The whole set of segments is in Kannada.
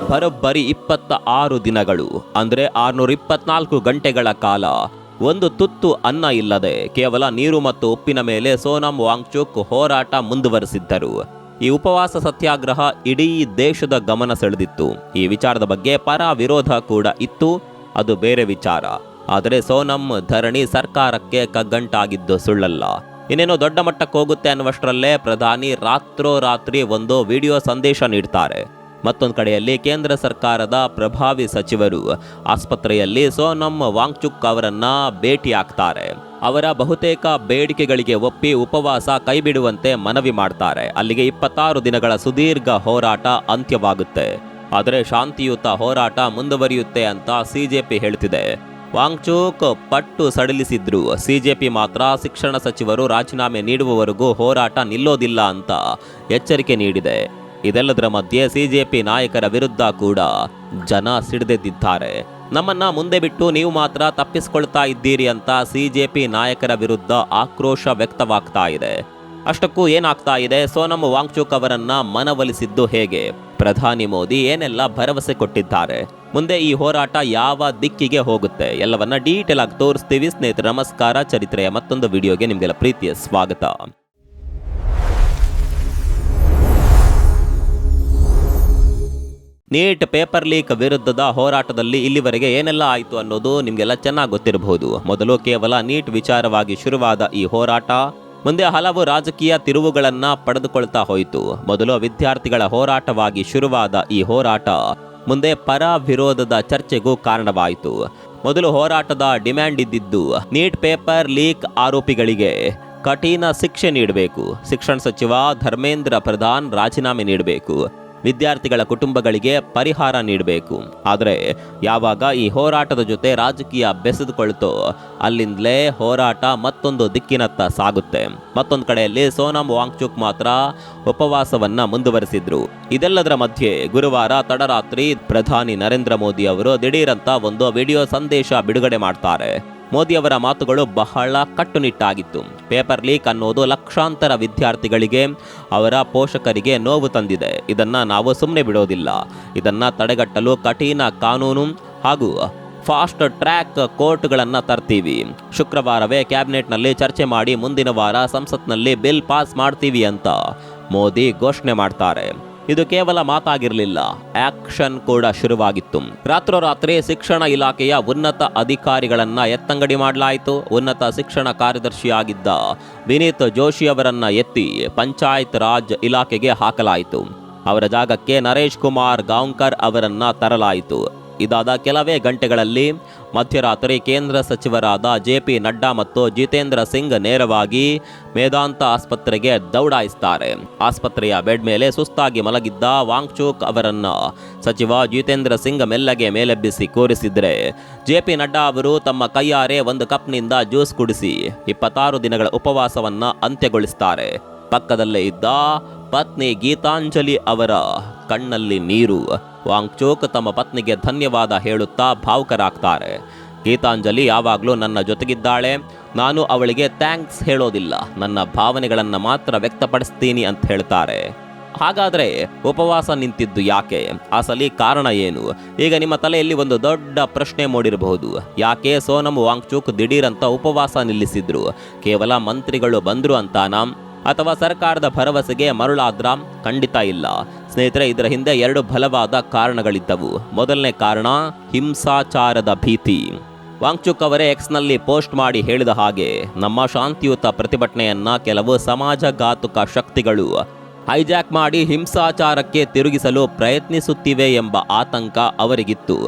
ಬರೋಬ್ಬರಿ 26 ದಿನಗಳು ಅಂದರೆ 624 ಗಂಟೆಗಳ ಕಾಲ ಒಂದು ತುತ್ತು ಅನ್ನ ಇಲ್ಲದೆ ಕೇವಲ ನೀರು ಮತ್ತು ಉಪ್ಪಿನ ಮೇಲೆ ಸೋನಂ ವಾಂಗ್ಚುಕ್ ಹೋರಾಟ ಮುಂದುವರೆಸಿದ್ದರು. ಈ ಉಪವಾಸ ಸತ್ಯಾಗ್ರಹ ಇಡೀ ದೇಶದ ಗಮನ ಸೆಳೆದಿತ್ತು. ಈ ವಿಚಾರದ ಬಗ್ಗೆ ಪರ ವಿರೋಧ ಕೂಡ ಇತ್ತು, ಅದು ಬೇರೆ ವಿಚಾರ. ಆದರೆ ಸೋನಂ ಧರಣಿ ಸರ್ಕಾರಕ್ಕೆ ಕಗ್ಗಂಟಾಗಿದ್ದು ಸುಳ್ಳಲ್ಲ. ಇನ್ನೇನೋ ದೊಡ್ಡ ಮಟ್ಟಕ್ಕೆ ಹೋಗುತ್ತೆ ಅನ್ನುವಷ್ಟರಲ್ಲೇ ಪ್ರಧಾನಿ ರಾತ್ರೋರಾತ್ರಿ ಒಂದು ವಿಡಿಯೋ ಸಂದೇಶ ನೀಡ್ತಾರೆ. ಮತ್ತೊಂದು ಕಡೆಯಲ್ಲಿ ಕೇಂದ್ರ ಸರ್ಕಾರದ ಪ್ರಭಾವಿ ಸಚಿವರು ಆಸ್ಪತ್ರೆಯಲ್ಲಿ ಸೋನಂ ವಾಂಗ್ಚುಕ್ ಅವರನ್ನ ಭೇಟಿಯಾಗ್ತಾರೆ. ಅವರ ಬಹುತೇಕ ಬೇಡಿಕೆಗಳಿಗೆ ಒಪ್ಪಿ ಉಪವಾಸ ಕೈಬಿಡುವಂತೆ ಮನವಿ ಮಾಡ್ತಾರೆ. ಅಲ್ಲಿಗೆ 26 ದಿನಗಳ ಸುದೀರ್ಘ ಹೋರಾಟ ಅಂತ್ಯವಾಗುತ್ತೆ. ಆದರೆ ಶಾಂತಿಯುತ ಹೋರಾಟ ಮುಂದುವರಿಯುತ್ತೆ ಅಂತ ಸಿಜೆಪಿ ಹೇಳ್ತಿದೆ. ವಾಂಗ್ಚುಕ್ ಪಟ್ಟು ಸಡಿಲಿಸಿದ್ರು. ಸಿಜೆಪಿ ಮಾತ್ರ ಶಿಕ್ಷಣ ಸಚಿವರು ರಾಜೀನಾಮೆ ನೀಡುವವರೆಗೂ ಹೋರಾಟ ನಿಲ್ಲೋದಿಲ್ಲ ಅಂತ ಎಚ್ಚರಿಕೆ ನೀಡಿದೆ. ಇದೆಲ್ಲದರ ಮಧ್ಯೆ ಸಿಜೆಪಿ ನಾಯಕರ ವಿರುದ್ಧ ಕೂಡ ಜನ ಸಿಡಿದೆದ್ದಿದ್ದಾರೆ. ನಮ್ಮನ್ನ ಮುಂದೆ ಬಿಟ್ಟು ನೀವು ಮಾತ್ರ ತಪ್ಪಿಸಿಕೊಳ್ತಾ ಇದ್ದೀರಿ ಅಂತ ಸಿಜೆಪಿ ನಾಯಕರ ವಿರುದ್ಧ ಆಕ್ರೋಶ ವ್ಯಕ್ತವಾಗ್ತಾ ಇದೆ. ಅಷ್ಟಕ್ಕೂ ಏನಾಗ್ತಾ ಇದೆ? ಸೋನಂ ವಾಂಗ್ಚುಕ್ ಅವರನ್ನ ಮನವೊಲಿಸಿದ್ದು ಹೇಗೆ? ಪ್ರಧಾನಿ ಮೋದಿ ಏನೆಲ್ಲ ಭರವಸೆ ಕೊಟ್ಟಿದ್ದಾರೆ? ಮುಂದೆ ಈ ಹೋರಾಟ ಯಾವ ದಿಕ್ಕಿಗೆ ಹೋಗುತ್ತೆ? ಎಲ್ಲವನ್ನ ಡೀಟೇಲ್ ಆಗಿ ತೋರಿಸ್ತೀವಿ. ಸ್ನೇಹಿತರೆ ನಮಸ್ಕಾರ. ಚರಿತ್ರೆಯ ಮತ್ತೊಂದು ವಿಡಿಯೋಗೆ ನಿಮಗೆಲ್ಲ ಪ್ರೀತಿಯ ಸ್ವಾಗತ. ನೀಟ್ ಪೇಪರ್ ಲೀಕ್ ವಿರುದ್ಧದ ಹೋರಾಟದಲ್ಲಿ ಇಲ್ಲಿವರೆಗೆ ಏನೆಲ್ಲ ಆಯಿತು ಅನ್ನೋದು ನಿಮಗೆಲ್ಲ ಚೆನ್ನಾಗಿ ಗೊತ್ತಿರಬಹುದು. ಮೊದಲು ಕೇವಲ ನೀಟ್ ವಿಚಾರವಾಗಿ ಶುರುವಾದ ಈ ಹೋರಾಟ ಮುಂದೆ ಹಲವು ರಾಜಕೀಯ ತಿರುವುಗಳನ್ನ ಪಡೆದುಕೊಳ್ತಾ ಹೋಯಿತು. ಮೊದಲು ವಿದ್ಯಾರ್ಥಿಗಳ ಹೋರಾಟವಾಗಿ ಶುರುವಾದ ಈ ಹೋರಾಟ ಮುಂದೆ ಪರ ವಿರೋಧದ ಚರ್ಚೆಗೂ ಕಾರಣವಾಯಿತು. ಮೊದಲು ಹೋರಾಟದ ಡಿಮ್ಯಾಂಡ್ ಇದ್ದಿದ್ದು ನೀಟ್ ಪೇಪರ್ ಲೀಕ್ ಆರೋಪಿಗಳಿಗೆ ಕಠಿಣ ಶಿಕ್ಷೆ ನೀಡಬೇಕು, ಶಿಕ್ಷಣ ಸಚಿವ ಧರ್ಮೇಂದ್ರ ಪ್ರಧಾನ್ ರಾಜೀನಾಮೆ ನೀಡಬೇಕು, ವಿದ್ಯಾರ್ಥಿಗಳ ಕುಟುಂಬಗಳಿಗೆ ಪರಿಹಾರ ನೀಡಬೇಕು. ಆದರೆ ಯಾವಾಗ ಈ ಹೋರಾಟದ ಜೊತೆ ರಾಜಕೀಯ ಬೆಸೆದುಕೊಳ್ತೋ ಅಲ್ಲಿಂದಲೇ ಹೋರಾಟ ಮತ್ತೊಂದು ದಿಕ್ಕಿನತ್ತ ಸಾಗುತ್ತೆ. ಮತ್ತೊಂದು ಕಡೆಯಲ್ಲಿ ಸೋನಂ ವಾಂಗ್ಚುಕ್ ಮಾತ್ರ ಉಪವಾಸವನ್ನ ಮುಂದುವರೆಸಿದ್ರು. ಇದೆಲ್ಲದರ ಮಧ್ಯೆ ಗುರುವಾರ ತಡರಾತ್ರಿ ಪ್ರಧಾನಿ ನರೇಂದ್ರ ಮೋದಿ ಅವರು ದಿಢೀರಂತ ಒಂದು ವಿಡಿಯೋ ಸಂದೇಶ ಬಿಡುಗಡೆ ಮಾಡ್ತಾರೆ. ಮೋದಿಯವರ ಮಾತುಗಳು ಬಹಳ ಕಟ್ಟುನಿಟ್ಟಾಗಿತ್ತು. ಪೇಪರ್ ಲೀಕ್ ಅನ್ನೋದು ಲಕ್ಷಾಂತರ ವಿದ್ಯಾರ್ಥಿಗಳಿಗೆ, ಅವರ ಪೋಷಕರಿಗೆ ನೋವು ತಂದಿದೆ. ಇದನ್ನ ನಾವು ಸುಮ್ಮನೆ ಬಿಡೋದಿಲ್ಲ. ಇದನ್ನ ತಡೆಗಟ್ಟಲು ಕಠಿಣ ಕಾನೂನು ಹಾಗೂ ಫಾಸ್ಟ್ ಟ್ರ್ಯಾಕ್ ಕೋರ್ಟ್ಗಳನ್ನು ತರ್ತೀವಿ. ಶುಕ್ರವಾರವೇ ಕ್ಯಾಬಿನೆಟ್ನಲ್ಲಿ ಚರ್ಚೆ ಮಾಡಿ ಮುಂದಿನ ವಾರ ಸಂಸತ್ನಲ್ಲಿ ಬಿಲ್ ಪಾಸ್ ಮಾಡ್ತೀವಿ ಅಂತ ಮೋದಿ ಘೋಷಣೆ ಮಾಡ್ತಾರೆ. ಇದು ಕೇವಲ ಮಾತಾಗಿರಲಿಲ್ಲ, ಆಕ್ಷನ್ ಕೂಡ ಶುರುವಾಗಿತ್ತು. ರಾತ್ರೋರಾತ್ರಿ ಶಿಕ್ಷಣ ಇಲಾಖೆಯ ಉನ್ನತ ಅಧಿಕಾರಿಗಳನ್ನ ಎತ್ತಂಗಡಿ ಮಾಡಲಾಯಿತು. ಉನ್ನತ ಶಿಕ್ಷಣ ಕಾರ್ಯದರ್ಶಿಯಾಗಿದ್ದ ವಿನೀತ್ ಜೋಶಿ ಅವರನ್ನ ಎತ್ತಿ ಪಂಚಾಯತ್ ರಾಜ್ ಇಲಾಖೆಗೆ ಹಾಕಲಾಯಿತು. ಅವರ ಜಾಗಕ್ಕೆ ನರೇಶ್ ಕುಮಾರ್ ಗಾಂವ್ಕರ್ ಅವರನ್ನ ತರಲಾಯಿತು. ಇದಾದ ಕೆಲವೇ ಗಂಟೆಗಳಲ್ಲಿ ಮಧ್ಯರಾತ್ರಿ ಕೇಂದ್ರ ಸಚಿವರಾದ ಜೆ.ಪಿ. ನಡ್ಡಾ ಮತ್ತು ಜಿತೇಂದ್ರ ಸಿಂಗ್ ನೇರವಾಗಿ ಮೇದಾಂತ ಆಸ್ಪತ್ರೆಗೆ ದೌಡಾಯಿಸ್ತಾರೆ. ಆಸ್ಪತ್ರೆಯ ಬೆಡ್ ಮೇಲೆ ಸುಸ್ತಾಗಿ ಮಲಗಿದ್ದ ವಾಂಗ್ಚುಕ್ ಅವರನ್ನ ಸಚಿವ ಜಿತೇಂದ್ರ ಸಿಂಗ್ ಮೆಲ್ಲಗೆ ಮೇಲೆಬ್ಬಿಸಿ ಕೂರಿಸಿದ್ರೆ ಜೆ.ಪಿ. ನಡ್ಡಾ ಅವರು ತಮ್ಮ ಕೈಯಾರೆ ಒಂದು ಕಪ್ನಿಂದ ಜ್ಯೂಸ್ ಕುಡಿಸಿ 26 ದಿನಗಳ ಉಪವಾಸವನ್ನ ಅಂತ್ಯಗೊಳಿಸ್ತಾರೆ. ಪಕ್ಕದಲ್ಲೇ ಇದ್ದ ಪತ್ನಿ ಗೀತಾಂಜಲಿ ಅವರ ಕಣ್ಣಲ್ಲಿ ನೀರು. ವಾಂಗ್ಚುಕ್ ತಮ್ಮ ಪತ್ನಿಗೆ ಧನ್ಯವಾದ ಹೇಳುತ್ತಾ ಭಾವುಕರಾಗ್ತಾರೆ. ಗೀತಾಂಜಲಿ ಯಾವಾಗಲೂ ನನ್ನ ಜೊತೆಗಿದ್ದಾಳೆ, ನಾನು ಅವಳಿಗೆ ಥ್ಯಾಂಕ್ಸ್ ಹೇಳೋದಿಲ್ಲ, ನನ್ನ ಭಾವನೆಗಳನ್ನು ಮಾತ್ರ ವ್ಯಕ್ತಪಡಿಸ್ತೀನಿ ಅಂತ ಹೇಳ್ತಾರೆ. ಹಾಗಾದರೆ ಉಪವಾಸ ನಿಂತಿದ್ದು ಯಾಕೆ? ಅಸಲಿ ಕಾರಣ ಏನು? ಈಗ ನಿಮ್ಮ ತಲೆಯಲ್ಲಿ ಒಂದು ದೊಡ್ಡ ಪ್ರಶ್ನೆ ಮೂಡಿರಬಹುದು. ಯಾಕೆ ಸೋನಂ ವಾಂಗ್ಚುಕ್ ದಿಢೀರಂತ ಉಪವಾಸ ನಿಲ್ಲಿಸಿದ್ರು? ಕೇವಲ ಮಂತ್ರಿಗಳು ಬಂದ್ರು ಅಂತಾನಾ? ಅಥವಾ ಸರ್ಕಾರದ ಭರವಸೆಗೆ ಮರುಳಾದ್ರ? ಖಂಡಿತ ಇಲ್ಲ ಸ್ನೇಹಿತರೆ. ಇದರ ಹಿಂದೆ 2 ಬಲವಾದ ಕಾರಣಗಳಿದ್ದವು. ಮೊದಲನೇ ಕಾರಣ ಹಿಂಸಾಚಾರದ ಭೀತಿ. ವಾಂಗ್ಚುಕ್ ಅವರೇ ಎಕ್ಸ್ನಲ್ಲಿ ಪೋಸ್ಟ್ ಮಾಡಿ ಹೇಳಿದ ಹಾಗೆ, ನಮ್ಮ ಶಾಂತಿಯುತ ಪ್ರತಿಭಟನೆಯನ್ನ ಕೆಲವು ಸಮಾಜಘಾತುಕ ಶಕ್ತಿಗಳು ಹೈಜಾಕ್ ಮಾಡಿ ಹಿಂಸಾಚಾರಕ್ಕೆ ತಿರುಗಿಸಲು ಪ್ರಯತ್ನಿಸುತ್ತಿವೆ ಎಂಬ ಆತಂಕ ಅವರಿಗಿತ್ತು.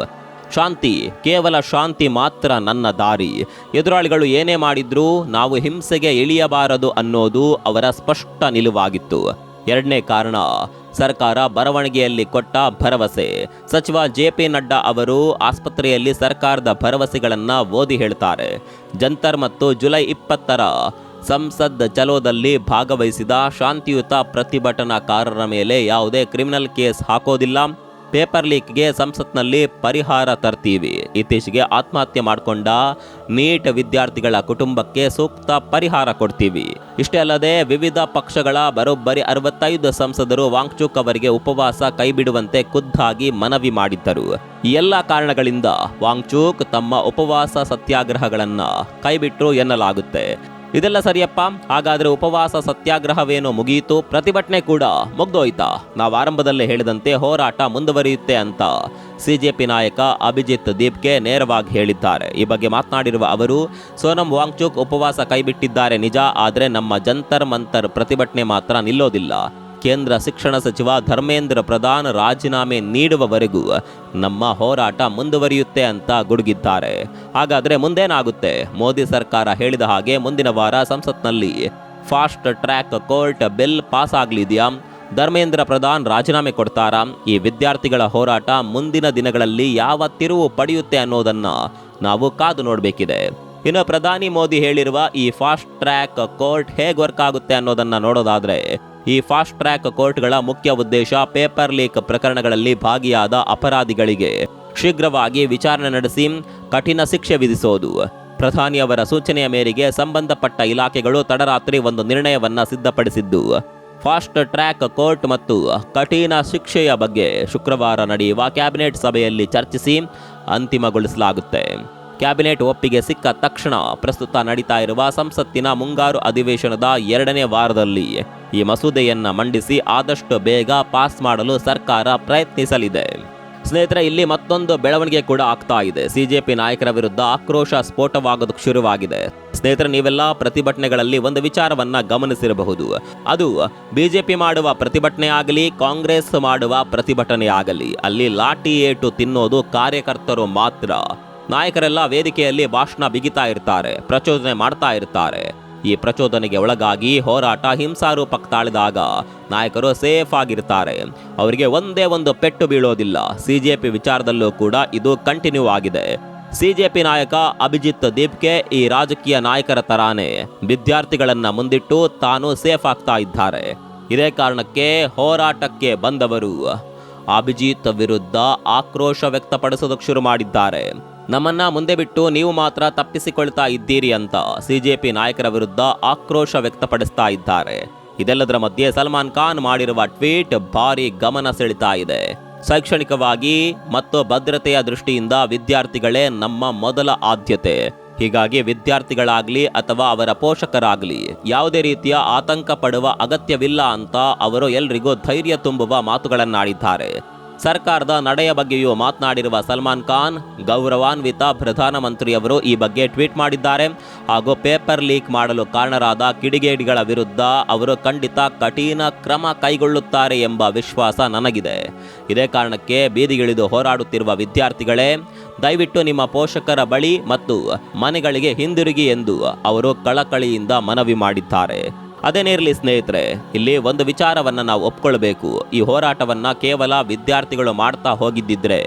ಶಾಂತಿ, ಕೇವಲ ಶಾಂತಿ ಮಾತ್ರ ನನ್ನ ದಾರಿ. ಎದುರಾಳಿಗಳು ಏನೇ ಮಾಡಿದ್ರೂ ನಾವು ಹಿಂಸೆಗೆ ಇಳಿಯಬಾರದು ಅನ್ನೋದು ಅವರ ಸ್ಪಷ್ಟ ನಿಲುವಾಗಿತ್ತು. ಎರಡನೇ ಕಾರಣ ಸರ್ಕಾರ ಬರವಣಿಗೆಯಲ್ಲಿ ಕೊಟ್ಟ ಭರವಸೆ. ಸಚಿವ ಜೆ.ಪಿ. ನಡ್ಡಾ ಅವರು ಆಸ್ಪತ್ರೆಯಲ್ಲಿ ಸರ್ಕಾರದ ಭರವಸೆಗಳನ್ನು ಓದಿ ಹೇಳ್ತಾರೆ. ಜಂತರ್ ಮತ್ತು ಜುಲೈ 20ರ ಸಂಸದ್ ಚಲೋದಲ್ಲಿ ಭಾಗವಹಿಸಿದ ಶಾಂತಿಯುತ ಪ್ರತಿಭಟನಾಕಾರರ ಮೇಲೆ ಯಾವುದೇ ಕ್ರಿಮಿನಲ್ ಕೇಸ್ ಹಾಕೋದಿಲ್ಲ, ಪೇಪರ್ ಲೀಕ್ಗೆ ಸಂಸತ್ನಲ್ಲಿ ಪರಿಹಾರ ತರ್ತೀವಿ. ಇತ್ತೀಚೆಗೆ ಆತ್ಮಹತ್ಯೆ ಮಾಡಿಕೊಂಡ ನೀಟ್ ವಿದ್ಯಾರ್ಥಿಗಳ ಕುಟುಂಬಕ್ಕೆ ಸೂಕ್ತ ಪರಿಹಾರ ಕೊಡ್ತೀವಿ. ಇಷ್ಟೇ ಅಲ್ಲದೆ ವಿವಿಧ ಪಕ್ಷಗಳ ಬರೋಬ್ಬರಿ 65 ಸಂಸದರು ವಾಂಗ್ಚುಕ್ ಅವರಿಗೆ ಉಪವಾಸ ಕೈಬಿಡುವಂತೆ ಖುದ್ದಾಗಿ ಮನವಿ ಮಾಡಿದ್ದರು. ಈ ಎಲ್ಲ ಕಾರಣಗಳಿಂದ ವಾಂಗ್ಚುಕ್ ತಮ್ಮ ಉಪವಾಸ ಸತ್ಯಾಗ್ರಹಗಳನ್ನ ಕೈಬಿಟ್ರು ಎನ್ನಲಾಗುತ್ತೆ. ಇದೆಲ್ಲ ಸರಿಯಪ್ಪ, ಹಾಗಾದ್ರೆ ಉಪವಾಸ ಸತ್ಯಾಗ್ರಹವೇನೋ ಮುಗಿಯಿತು, ಪ್ರತಿಭಟನೆ ಕೂಡ ಮುಗ್ದೋಯ್ತಾ? ನಾವು ಆರಂಭದಲ್ಲೇ ಹೇಳಿದಂತೆ ಹೋರಾಟ ಮುಂದುವರಿಯುತ್ತೆ ಅಂತ ಸಿಜೆಪಿ ನಾಯಕ ಅಭಿಜಿತ್ ದೀಪ್ಗೆ ನೇರವಾಗಿ ಹೇಳಿದ್ದಾರೆ. ಈ ಬಗ್ಗೆ ಮಾತನಾಡಿರುವ ಅವರು, ಸೋನಂ ವಾಂಗ್ಚುಕ್ ಉಪವಾಸ ಕೈಬಿಟ್ಟಿದ್ದಾರೆ ನಿಜ, ಆದರೆ ನಮ್ಮ ಜಂತರ್ ಮಂತರ್ ಪ್ರತಿಭಟನೆ ಮಾತ್ರ ನಿಲ್ಲೋದಿಲ್ಲ. ಕೇಂದ್ರ ಶಿಕ್ಷಣ ಸಚಿವ ಧರ್ಮೇಂದ್ರ ಪ್ರಧಾನ್ ರಾಜೀನಾಮೆ ನೀಡುವವರೆಗೂ ನಮ್ಮ ಹೋರಾಟ ಮುಂದುವರಿಯುತ್ತೆ ಅಂತ ಗುಡುಗಿದ್ದಾರೆ. ಹಾಗಾದ್ರೆ ಮುಂದೇನಾಗುತ್ತೆ? ಮೋದಿ ಸರ್ಕಾರ ಹೇಳಿದ ಹಾಗೆ ಮುಂದಿನ ವಾರ ಸಂಸತ್ನಲ್ಲಿ fast track court bill pass ಆಗಲಿದೆಯಾ? ಧರ್ಮೇಂದ್ರ ಪ್ರಧಾನ್ ರಾಜೀನಾಮೆ ಕೊಡ್ತಾರಾ? ಈ ವಿದ್ಯಾರ್ಥಿಗಳ ಹೋರಾಟ ಮುಂದಿನ ದಿನಗಳಲ್ಲಿ ಯಾವ ತಿರುವು ಪಡೆಯುತ್ತೆ ಅನ್ನೋದನ್ನ ನಾವು ಕಾದು ನೋಡಬೇಕಿದೆ. ಇನ್ನು ಪ್ರಧಾನಿ ಮೋದಿ ಹೇಳಿರುವ ಈ ಫಾಸ್ಟ್ ಟ್ರ್ಯಾಕ್ ಕೋರ್ಟ್ ಹೇಗೆ ವರ್ಕ್ ಆಗುತ್ತೆ ಅನ್ನೋದನ್ನ ನೋಡೋದಾದ್ರೆ, ಈ ಫಾಸ್ಟ್ ಟ್ರ್ಯಾಕ್ ಕೋರ್ಟ್ಗಳ ಮುಖ್ಯ ಉದ್ದೇಶ ಪೇಪರ್ ಲೀಕ್ ಪ್ರಕರಣಗಳಲ್ಲಿ ಭಾಗಿಯಾದ ಅಪರಾಧಿಗಳಿಗೆ ಶೀಘ್ರವಾಗಿ ವಿಚಾರಣೆ ನಡೆಸಿ ಕಠಿಣ ಶಿಕ್ಷೆ ವಿಧಿಸೋದು. ಪ್ರಧಾನಿಯವರ ಸೂಚನೆಯ ಮೇರೆಗೆ ಸಂಬಂಧಪಟ್ಟ ಇಲಾಖೆಗಳು ತಡರಾತ್ರಿ ಒಂದು ನಿರ್ಣಯವನ್ನ ಸಿದ್ಧಪಡಿಸಿದ್ದು, ಫಾಸ್ಟ್ ಟ್ರ್ಯಾಕ್ ಕೋರ್ಟ್ ಮತ್ತು ಕಠಿಣ ಶಿಕ್ಷೆಯ ಬಗ್ಗೆ ಶುಕ್ರವಾರ ನಡೆಯುವ ಕ್ಯಾಬಿನೆಟ್ ಸಭೆಯಲ್ಲಿ ಚರ್ಚಿಸಿ ಅಂತಿಮಗೊಳಿಸಲಾಗುತ್ತೆ. ಕ್ಯಾಬಿನೆಟ್ ಒಪ್ಪಿಗೆ ಸಿಕ್ಕ ತಕ್ಷಣ ಪ್ರಸ್ತುತ ನಡೀತಾ ಇರುವ ಸಂಸತ್ತಿನ ಮುಂಗಾರು ಅಧಿವೇಶನದ 2ನೇ ವಾರದಲ್ಲಿ ಈ ಮಸೂದೆಯನ್ನ ಮಂಡಿಸಿ ಆದಷ್ಟು ಬೇಗ ಪಾಸ್ ಮಾಡಲು ಸರ್ಕಾರ ಪ್ರಯತ್ನಿಸಲಿದೆ. ಸ್ನೇಹಿತರೆ, ಇಲ್ಲಿ ಮತ್ತೊಂದು ಬೆಳವಣಿಗೆ ಕೂಡ ಆಗ್ತಾ ಇದೆ. ಸಿಜೆಪಿ ನಾಯಕರ ವಿರುದ್ಧ ಆಕ್ರೋಶ ಸ್ಫೋಟವಾಗೋದಕ್ಕೆ ಶುರುವಾಗಿದೆ. ಸ್ನೇಹಿತರೆ, ನೀವೆಲ್ಲ ಪ್ರತಿಭಟನೆಗಳಲ್ಲಿ ಒಂದು ವಿಚಾರವನ್ನ ಗಮನಿಸಿರಬಹುದು. ಅದು ಬಿಜೆಪಿ ಮಾಡುವ ಪ್ರತಿಭಟನೆ ಆಗಲಿ, ಕಾಂಗ್ರೆಸ್ ಮಾಡುವ ಪ್ರತಿಭಟನೆ ಆಗಲಿ, ಅಲ್ಲಿ ಲಾಠಿ ಏಟು ತಿನ್ನೋದು ಕಾರ್ಯಕರ್ತರು ಮಾತ್ರ. ನಾಯಕರೆಲ್ಲ ವೇದಿಕೆಯಲ್ಲಿ ಭಾಷಣ ಬಿಗಿತಾ ಇರ್ತಾರೆ, ಪ್ರಚೋದನೆ ಮಾಡ್ತಾ ಇರ್ತಾರೆ. ಈ ಪ್ರಚೋದನೆಗೆ ಒಳಗಾಗಿ ಹೋರಾಟ ಹಿಂಸಾರೂಪಕ್ಕೆ ತಾಳಿದಾಗ ನಾಯಕರು ಸೇಫ್ ಆಗಿರ್ತಾರೆ, ಅವರಿಗೆ ಒಂದೇ ಒಂದು ಪೆಟ್ಟು ಬೀಳೋದಿಲ್ಲ. ಸಿಜೆಪಿ ವಿಚಾರದಲ್ಲೂ ಕೂಡ ಇದು ಕಂಟಿನ್ಯೂ ಆಗಿದೆ. ಸಿಜೆಪಿ ನಾಯಕ ಅಭಿಜಿತ್ ದೀಪ್ಗೆ ಈ ರಾಜಕೀಯ ನಾಯಕರ ತರಾನೇ ವಿದ್ಯಾರ್ಥಿಗಳನ್ನ ಮುಂದಿಟ್ಟು ತಾನು ಸೇಫ್ ಆಗ್ತಾ ಇದ್ದಾರೆ. ಇದೇ ಕಾರಣಕ್ಕೆ ಹೋರಾಟಕ್ಕೆ ಬಂದವರು ಅಭಿಜಿತ್ ವಿರುದ್ಧ ಆಕ್ರೋಶ ವ್ಯಕ್ತಪಡಿಸೋದಕ್ಕೆ ಶುರು ಮಾಡಿದ್ದಾರೆ. ನಮ್ಮನ್ನ ಮುಂದೆ ಬಿಟ್ಟು ನೀವು ಮಾತ್ರ ತಪ್ಪಿಸಿಕೊಳ್ತಾ ಇದ್ದೀರಿ ಅಂತ ಸಿಜೆಪಿ ನಾಯಕರ ವಿರುದ್ಧ ಆಕ್ರೋಶ ವ್ಯಕ್ತಪಡಿಸ್ತಾ ಇದ್ದಾರೆ. ಇದೆಲ್ಲದರ ಮಧ್ಯೆ ಸಲ್ಮಾನ್ ಖಾನ್ ಮಾಡಿರುವ ಟ್ವೀಟ್ ಭಾರಿ ಗಮನ ಸೆಳೀತಾ ಇದೆ. ಶೈಕ್ಷಣಿಕವಾಗಿ ಮತ್ತು ಭದ್ರತೆಯ ದೃಷ್ಟಿಯಿಂದ ವಿದ್ಯಾರ್ಥಿಗಳೇ ನಮ್ಮ ಮೊದಲ ಆದ್ಯತೆ. ಹೀಗಾಗಿ ವಿದ್ಯಾರ್ಥಿಗಳಾಗ್ಲಿ ಅಥವಾ ಅವರ ಪೋಷಕರಾಗ್ಲಿ ಯಾವುದೇ ರೀತಿಯ ಆತಂಕ ಪಡುವ ಅಗತ್ಯವಿಲ್ಲ ಅಂತ ಅವರು ಎಲ್ರಿಗೂ ಧೈರ್ಯ ತುಂಬುವ ಮಾತುಗಳನ್ನಾಡಿದ್ದಾರೆ. ಸರ್ಕಾರದ ನಡೆಯ ಬಗ್ಗೆಯೂ ಮಾತನಾಡಿರುವ ಸಲ್ಮಾನ್ ಖಾನ್, ಗೌರವಾನ್ವಿತ ಪ್ರಧಾನಮಂತ್ರಿಯವರು ಈ ಬಗ್ಗೆ ಟ್ವೀಟ್ ಮಾಡಿದ್ದಾರೆ ಹಾಗೂ ಪೇಪರ್ ಲೀಕ್ ಮಾಡಲು ಕಾರಣರಾದ ಕಿಡಿಗೇಡಿಗಳ ವಿರುದ್ಧ ಅವರು ಖಂಡಿತ ಕಠಿಣ ಕ್ರಮ ಕೈಗೊಳ್ಳುತ್ತಾರೆ ಎಂಬ ವಿಶ್ವಾಸ ನನಗಿದೆ. ಇದೇ ಕಾರಣಕ್ಕೆ ಬೀದಿಗಿಳಿದು ಹೋರಾಡುತ್ತಿರುವ ವಿದ್ಯಾರ್ಥಿಗಳೇ, ದಯವಿಟ್ಟು ನಿಮ್ಮ ಪೋಷಕರ ಬಳಿ ಮತ್ತು ಮನೆಗಳಿಗೆ ಹಿಂದಿರುಗಿ ಎಂದು ಅವರು ಕಳಕಳಿಯಿಂದ ಮನವಿ ಮಾಡಿದ್ದಾರೆ. ಅದೇನಿರಲಿ ಸ್ನೇಹಿತರೆ, ಇಲ್ಲಿ ಒಂದು ವಿಚಾರವನ್ನು ನಾವು ಒಪ್ಕೊಳ್ಬೇಕು. ಈ ಹೋರಾಟವನ್ನು ಕೇವಲ ವಿದ್ಯಾರ್ಥಿಗಳು ಮಾಡ್ತಾ ಹೋಗಿದ್ದಿದ್ರೆ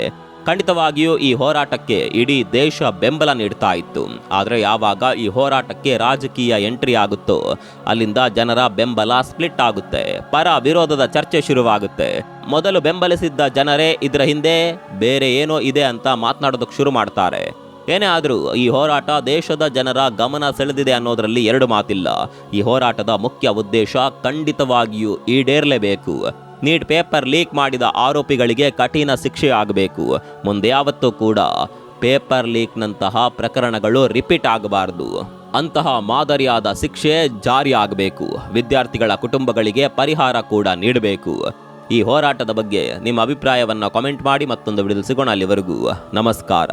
ಖಂಡಿತವಾಗಿಯೂ ಈ ಹೋರಾಟಕ್ಕೆ ಇಡೀ ದೇಶ ಬೆಂಬಲ ನೀಡ್ತಾ ಇತ್ತು. ಆದರೆ ಯಾವಾಗ ಈ ಹೋರಾಟಕ್ಕೆ ರಾಜಕೀಯ ಎಂಟ್ರಿ ಆಗುತ್ತೋ ಅಲ್ಲಿಂದ ಜನರ ಬೆಂಬಲ ಸ್ಪ್ಲಿಟ್ ಆಗುತ್ತೆ, ಪರ ವಿರೋಧದ ಚರ್ಚೆ ಶುರುವಾಗುತ್ತೆ. ಮೊದಲು ಬೆಂಬಲಿಸಿದ್ದ ಜನರೇ ಇದರ ಹಿಂದೆ ಬೇರೆ ಏನೋ ಇದೆ ಅಂತ ಮಾತನಾಡೋದಕ್ಕೆ ಶುರು ಮಾಡ್ತಾರೆ. ಏನೇ ಆದರೂ ಈ ಹೋರಾಟ ದೇಶದ ಜನರ ಗಮನ ಸೆಳೆದಿದೆ ಅನ್ನೋದರಲ್ಲಿ ಎರಡು ಮಾತಿಲ್ಲ. ಈ ಹೋರಾಟದ ಮುಖ್ಯ ಉದ್ದೇಶ ಖಂಡಿತವಾಗಿಯೂ ಈಡೇರಲೇಬೇಕು. ನೀಟ್ ಪೇಪರ್ ಲೀಕ್ ಮಾಡಿದ ಆರೋಪಿಗಳಿಗೆ ಕಠಿಣ ಶಿಕ್ಷೆ ಆಗಬೇಕು. ಮುಂದೆ ಯಾವತ್ತೂ ಕೂಡ ಪೇಪರ್ ಲೀಕ್ನಂತಹ ಪ್ರಕರಣಗಳು ರಿಪೀಟ್ ಆಗಬಾರದು. ಅಂತಹ ಮಾದರಿಯಾದ ಶಿಕ್ಷೆ ಜಾರಿ ಆಗಬೇಕು. ವಿದ್ಯಾರ್ಥಿಗಳ ಕುಟುಂಬಗಳಿಗೆ ಪರಿಹಾರ ಕೂಡ ನೀಡಬೇಕು. ಈ ಹೋರಾಟದ ಬಗ್ಗೆ ನಿಮ್ಮ ಅಭಿಪ್ರಾಯವನ್ನು ಕಾಮೆಂಟ್ ಮಾಡಿ. ಮತ್ತೊಂದು ವಿಡಿಯೋದಲ್ಲಿ ಸಿಗೋಣ. ಅಲ್ಲಿವರೆಗೂ ನಮಸ್ಕಾರ.